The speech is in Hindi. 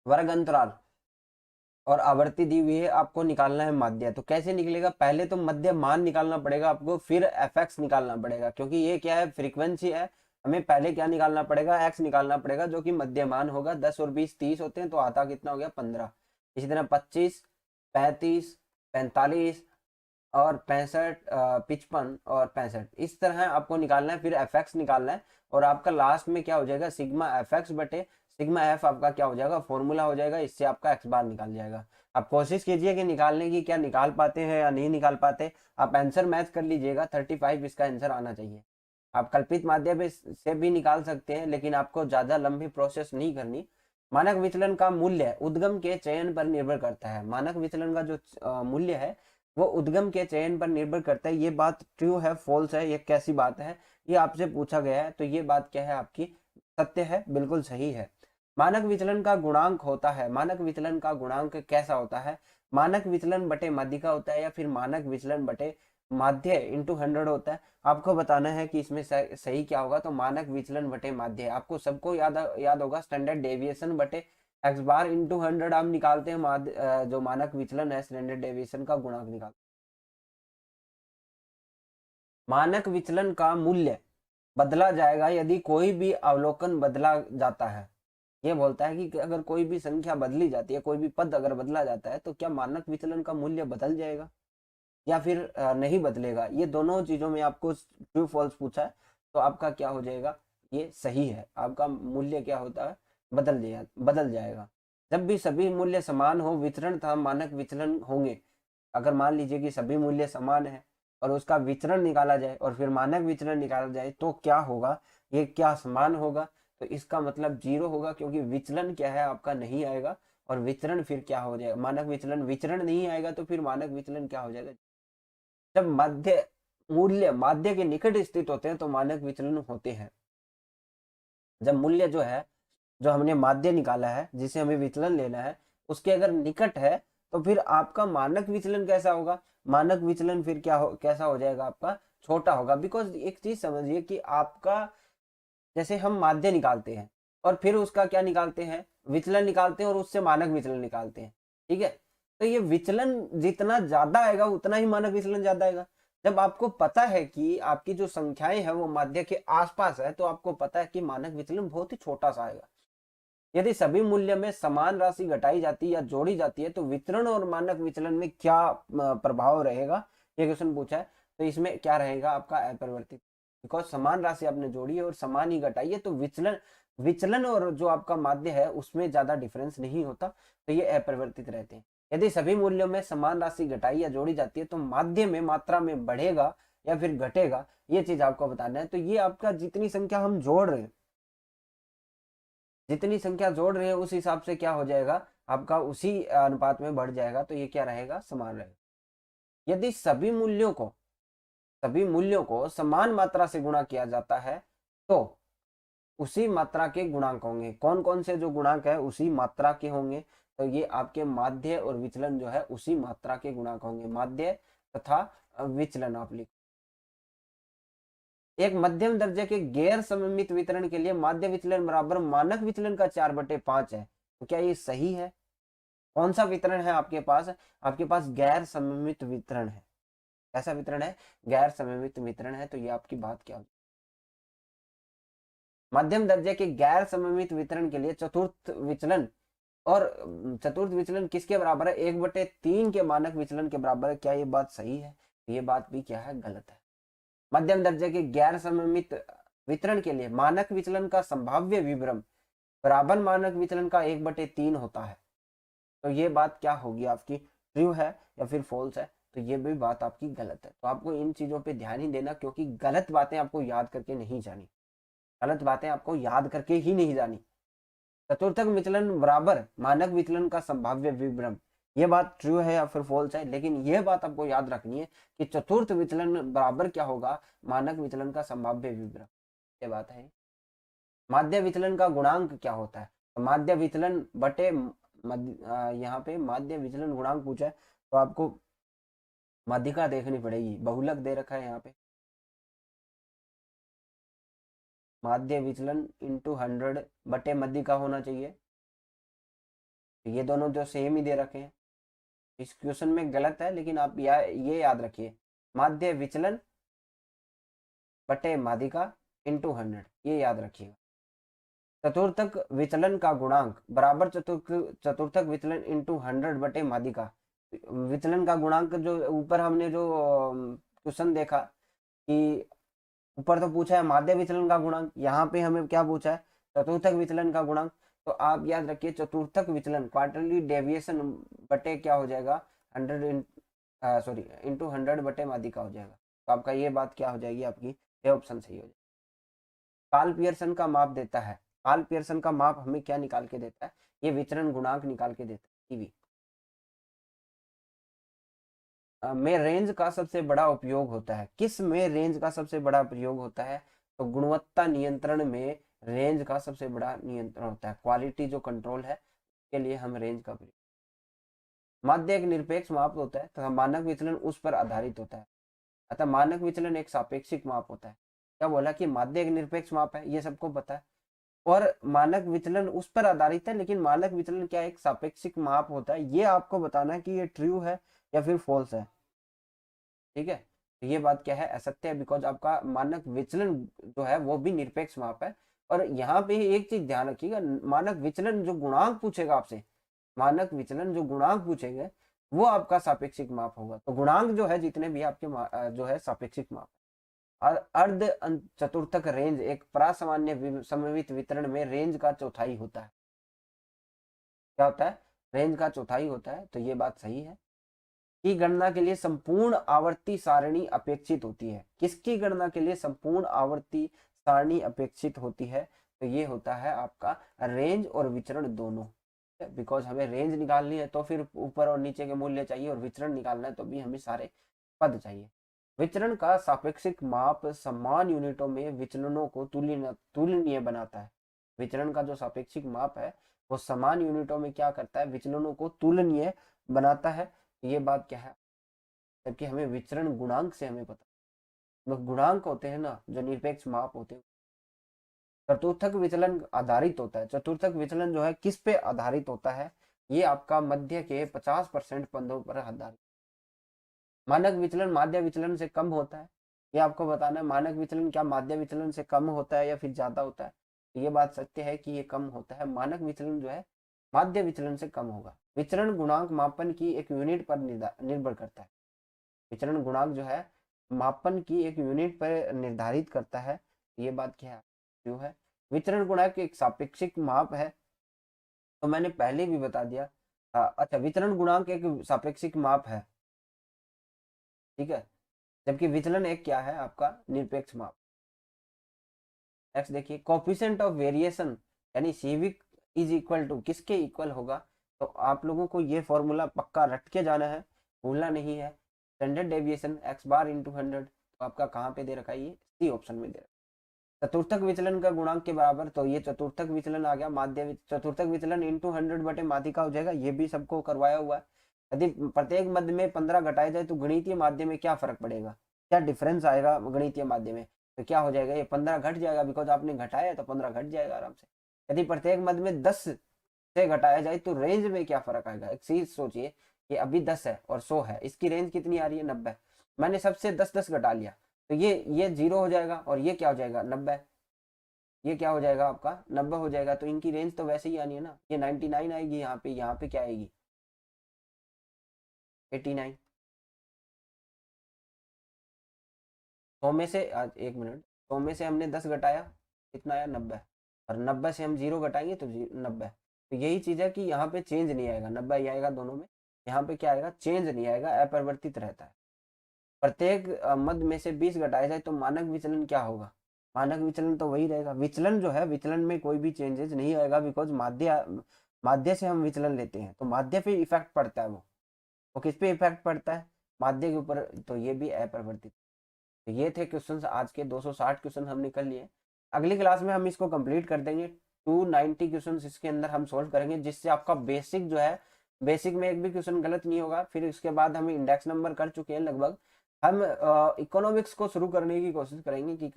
वर्ग अंतराल और आवृत्ति दी हुई है, आपको निकालना है माध्य। तो कैसे निकलेगा, पहले तो मध्य मान निकालना पड़ेगा आपको, फिर एफ निकालना पड़ेगा, क्योंकि ये क्या है, फ्रीक्वेंसी है। हमें पहले क्या निकालना पड़ेगा, एक्स निकालना पड़ेगा, जो कि मध्यमान होगा। 10 और 20 30 होते हैं, तो आता कितना हो गया, 15। इसी तरह 25, 35, 45 और 65, 55 और 65, इस तरह आपको निकालना है, फिर एफ निकालना है। और आपका लास्ट में क्या हो जाएगा, सिग्मा एफ एक्स बटे सिग्मा एफ आपका क्या हो जाएगा, फॉर्मूला हो जाएगा। इससे आपका एक्स बार निकाल जाएगा। आप कोशिश कीजिए कि निकालने की, क्या निकाल पाते हैं या नहीं निकाल पाते। आप आंसर मैच कर लीजिएगा, 35 इसका आंसर आना चाहिए। आप कल्पित माध्यम से भी निकाल सकते हैं, लेकिन आपको ज्यादा लंबी प्रोसेस नहीं करनी। मानक विचलन का मूल्य उद्गम के चयन पर निर्भर करता है। मानक विचलन का जो मूल्य है वो उद्गम के चयन पर निर्भर करता है। ये बात ट्रू है, फॉल्स है, ये कैसी बात है, ये आपसे पूछा गया है, तो ये बात क्या है आपकी, सत्य है, बिल्कुल सही है। मानक विचलन का गुणांक होता है, मानक विचलन का गुणांक कैसा होता है, मानक विचलन बटे माध्यिका होता है, या फिर मानक विचलन बटे माध्य इंटू 100 होता है। आपको बताना है कि इसमें सही क्या होगा। तो मानक विचलन बटे माध्य, आपको सबको याद होगा, स्टैंडर्ड डेविएशन बटे एक्स बार इंटू 100 आप निकालते हैं। जो मानक विचलन है, स्टैंडर्ड डेविएशन का गुणांक निकाल। मानक विचलन का मूल्य बदला जाएगा यदि कोई भी अवलोकन बदला जाता है। ये बोलता है कि अगर कोई भी संख्या बदली जाती है, कोई भी पद अगर बदला जाता है, तो क्या मानक विचलन का मूल्य बदल जाएगा या फिर नहीं बदलेगा। ये दोनों चीजों में आपको ट्रू फॉल्स पूछा है, तो आपका क्या हो जाएगा, ये सही है। आपका मूल्य क्या होता है, बदल जाएगा। जब भी सभी मूल्य समान हो, विचरण तथा मानक विचलन होंगे। अगर मान लीजिए कि सभी मूल्य समान है और उसका विचरण निकाला जाए और फिर मानक विचरण निकाला जाए, तो क्या होगा, ये क्या समान होगा, तो इसका मतलब 0 होगा, क्योंकि विचलन क्या है आपका नहीं आएगा। और विचरण फिर क्या हो जाएगा, मानक विचरण नहीं आएगा, तो फिर मानक विचलन क्या हो जाएगा। जब मध्य मूल्य माध्य के निकट स्थित होते हैं तो मानक विचलन होते हैं। जब मूल्य जो है, जो हमने माध्य निकाला है, जिसे हमें विचलन लेना है, उसके अगर निकट है, तो फिर आपका मानक विचलन कैसा होगा, मानक विचलन फिर कैसा हो जाएगा आपका, छोटा होगा। बिकॉज एक चीज समझिए कि आपका, जैसे हम माध्य निकालते हैं और फिर उसका क्या निकालते हैं, विचलन निकालते हैं और उससे मानक विचलन निकालते हैं, ठीक है। तो ये विचलन जितना ज्यादा आएगा उतना ही मानक विचलन ज्यादा आएगा। जब आपको पता है कि आपकी जो संख्याएं हैं वो माध्य के आसपास है, तो आपको पता है कि मानक विचलन बहुत ही छोटा सा आएगा। यदि सभी मूल्य में समान राशि घटाई जाती है या जोड़ी जाती है, तो वितरण और मानक विचलन में क्या प्रभाव रहेगा, ये क्वेश्चन पूछा है। तो इसमें क्या रहेगा आपका, अपरिवर्तित। बिकॉज समान राशि आपने जोड़ी है और समान ही घटाई है, तो विचलन विचलन और जो आपका माध्य है उसमें ज्यादा डिफरेंस नहीं होता, तो ये अपरिवर्तित रहते हैं। यदि सभी मूल्यों में समान राशि घटाई या जोड़ी जाती है, तो माध्य में मात्रा में बढ़ेगा या फिर घटेगा, ये चीज आपको बताना है। तो ये आपका जितनी संख्या हम जोड़ रहे हैं, जितनी संख्या जोड़ रहे हैं उस हिसाब से क्या हो जाएगा आपका, उसी अनुपात में बढ़ जाएगा, तो ये क्या रहेगा, समान रहेगा। यदि सभी मूल्यों को समान मात्रा से गुणा किया जाता है, तो उसी मात्रा के गुणांक होंगे। कौन कौन से जो गुणांक है उसी मात्रा के होंगे, तो ये आपके माध्य और विचलन जो है उसी मात्रा के गुणांक होंगे, माध्य तथा विचलन आप लिख। एक मध्यम दर्जे के गैर सममित वितरण के लिए माध्य विचलन बराबर मानक विचलन का 4/5 है। तो क्या ये सही है। कौन सा वितरण है आपके पास, आपके पास गैर सममित वितरण है। कैसा वितरण है, गैर सममित वितरण है, तो ये आपकी बात क्या होगी। मध्यम दर्जे के गैर सममित वितरण के लिए चतुर्थ विचलन किसके बराबर है, 1/3 के मानक विचलन के बराबर है। क्या ये बात सही है, ये बात भी क्या है, गलत है। मध्यम दर्जे के गैर सममित वितरण के लिए मानक विचलन का संभाव्य विवरण बराबर मानक विचलन का 1/3 होता है। तो ये बात क्या होगी आपकी, ट्रू है या फिर फॉल्स है, तो ये भी बात आपकी गलत है। तो आपको इन चीजों पे ध्यान ही देना, क्योंकि गलत बातें आपको याद करके नहीं जानी, गलत बातें आपको याद करके ही नहीं जानी। चतुर्थक विचलन बराबर मानक विचलन का संभाव्य विवरण, ये बात ट्रू है या फिर फॉल्स है, लेकिन ये बात आपको याद रखनी है कि चतुर्थ विचलन बराबर क्या होगा, मानक विचलन का संभाव्य विवरण, ये बात है। माध्य विचलन का गुणांक क्या होता है, तो माध्य विचलन बटे यहाँ पे माध्य विचलन गुणांक पूछा है, तो आपको माध्यिका देखनी पड़ेगी, बहुलक दे रखा है यहाँ पे, माध्य विचलन इंटू 100 बटे माध्यिका होना चाहिए। तो ये दोनों जो सेम ही दे रखे हैं, इस क्वेश्चन में गलत है, लेकिन आप ये याद रखिए, माध्य विचलन बटे माध्यिका इंटू 100, ये याद रखिएगा। चतुर्थक विचलन का गुणांक बराबर चतुर्थक विचलन इंटू 100 बटे माध्यिका। विचलन का गुणांक जो ऊपर हमने जो क्वेश्चन देखा कि ऊपर तो पूछा है माध्य विचलन का गुणांक, यहाँ पे हमें क्या पूछा है, चतुर्थक विचलन का गुणांक। तो आप याद रखिए चतुर्थक विचलन क्वार्टरली डेविएशन बटे क्या हो जाएगा, 100 सॉरी इंटू 100 बटे माध्यिका हो जाएगा। तो आपका ये बात क्या हो जाएगी, आपकी ये ऑप्शन सही हो जाएगा। कार्ल पियर्सन का माप देता है, कार्ल पियर्सन का माप हमें क्या निकाल के देता है, ये विचरण गुणांक निकाल के देता है टीवी में रेंज का सबसे बड़ा उपयोग होता है। किस में रेंज का सबसे बड़ा प्रयोग होता है, तो गुणवत्ता नियंत्रण में रेंज का सबसे बड़ा नियंत्रण होता है, क्वालिटी जो कंट्रोल है के लिए हम रेंज का प्रयोग। माध्य एक निरपेक्ष माप होता है तथा मानक विचलन उस पर आधारित होता है, अतः मानक विचलन एक सापेक्षिक माप होता है। क्या बोला कि माध्य एक निरपेक्ष माप है, ये सबको पता है, और मानक विचलन उस पर आधारित है, लेकिन मानक विचलन क्या एक सापेक्षिक माप होता है, ये आपको बताना है कि ये ट्रू है या फिर फॉल्स है। ठीक है, तो ये बात क्या है, असत्य है, बिकॉज आपका मानक विचलन जो है वो भी निरपेक्ष माप है। और यहाँ पे एक चीज ध्यान रखिएगा, मानक विचलन जो गुणांक पूछेगा आपसे, मानक विचलन जो गुणांक पूछेंगे वो आपका सापेक्षिक माप होगा। तो गुणांक जो है जितने भी आपके जो है सापेक्षिक माप। अर्ध चतुर्थक रेंज एक प्रासामान्य सममित वितरण में रेंज का चौथाई होता है। क्या होता है, रेंज का चौथाई होता है, तो ये बात सही है। की गणना के लिए संपूर्ण आवर्ती सारणी अपेक्षित होती है। किसकी गणना के लिए संपूर्ण आवर्ती सारणी अपेक्षित होती है, तो ये होता है आपका रेंज और विचरण दोनों। बिकॉज हमें रेंज निकालनी है तो फिर ऊपर और नीचे के मूल्य चाहिए, और विचरण निकालना है तो भी हमें सारे पद चाहिए। विचरण का सापेक्षिक माप समान यूनिटों में विचलनों को तुलनीय बनाता है। विचरण का जो सापेक्षिक माप है वो समान यूनिटों में क्या करता है, विचलनों को तुलनीय बनाता है। ये बात क्या है, जबकि हमें विचरण गुणांक से हमें पता, तो गुणांक होते हैं ना जो निरपेक्ष माप होते हैं। चतुर्थक विचलन आधारित होता है, चतुर्थक विचलन जो है किस पे आधारित होता है, ये आपका मध्य के 50% पदों पर आधारित। मानक विचलन माध्य विचलन से कम होता है, ये आपको बताना है, मानक विचलन क्या माध्य विचलन से कम होता है या फिर ज्यादा होता है। तो ये बात सत्य है कि ये कम होता है, मानक विचलन जो है माध्य विचलन से कम होगा। विचरण गुणांक मापन की एक यूनिट पर निर्भर करता है। विचरण गुणांक जो है मापन की एक यूनिट पर निर्धारित करता है, ये बात क्या है, जो है विचरण गुणांक एक सापेक्षिक माप है, तो मैंने पहले भी बता दिया। अच्छा, विचरण गुणांक एक सापेक्षिक माप है, ठीक है, जबकि विचलन एक क्या है, आपका निरपेक्ष माप। नेक्स्ट देखिए, कोफिशिएंट ऑफ वेरिएशन यानी सीविक इज इक्वल टू किसके इक्वल होगा, तो आप लोगों को ये फॉर्मूला पक्का रट के जाना है, भूलना नहीं है। Standard deviation x bar into 100, तो आपका कहाँ पे दे रखा है, ये सी ऑप्शन में दे रखा है। चतुर्थक विचलन का गुणांक के बराबर, तो ये चतुर्थक विचलन आ गया, माध्य चतुर्थक विचलन इंटू 100 बटे माध्यिका हो जाएगा, ये भी सबको करवाया हुआ है। यदि प्रत्येक मध्य में 15 घटाया जाए तो गणितीय माध्य में क्या फर्क पड़ेगा, क्या डिफरेंस आएगा गणितीय माध्य में, तो क्या हो जाएगा, ये 15 घट जाएगा, बिकॉज आपने घटाया तो 15 घट जाएगा आराम से। यदि प्रत्येक मध्य में 10 से घटाया जाए तो रेंज में क्या फर्क आएगा। एक चीज सोचिए कि अभी 10 है और 100 है, इसकी रेंज कितनी आ रही है, 90। मैंने सबसे 10-10 घटा लिया, तो ये 0 हो जाएगा, और ये क्या हो जाएगा 90, ये क्या हो जाएगा आपका 90 हो जाएगा। तो इनकी रेंज तो वैसे ही आनी है ना, ये 99 आएगी, यहाँ पे क्या आएगी 89। 100 में से एक मिनट, 100 में से हमने 10 घटाया, कितना आया 90, और 90 से हम 0 घटाएंगे तो 90। तो यही चीज है कि यहाँ पे चेंज नहीं आएगा, 90 ही आएगा दोनों में, यहाँ पे क्या आएगा, चेंज नहीं आएगा, अपरिवर्तित रहता है। प्रत्येक मध्य में से 20 घटाया जाए तो मानक विचलन क्या होगा, मानक विचलन तो वही रहेगा। विचलन जो है, विचलन में कोई भी चेंजेस नहीं आएगा, बिकॉज माध्य से हम विचलन लेते हैं, तो माध्य पे इफेक्ट पड़ता है वो किस पे इफेक्ट पड़ता है, माध्य के ऊपर, तो ये भी अपरिवर्तित। तो ये थे क्वेश्चंस, आज के 260 क्वेश्चन हमने कर लिए। अगली क्लास में हम इसको कंप्लीट कर देंगे, 290 क्वेश्चंस इसके अंदर हम सोल्व करेंगे, जिससे आपका बेसिक जो है, बेसिक में एक भी क्वेश्चन गलत नहीं होगा। फिर इसके बाद हम इंडेक्स नंबर कर चुके हैं लगभग, हम इकोनॉमिक्स को शुरू करने की कोशिश करेंगे कि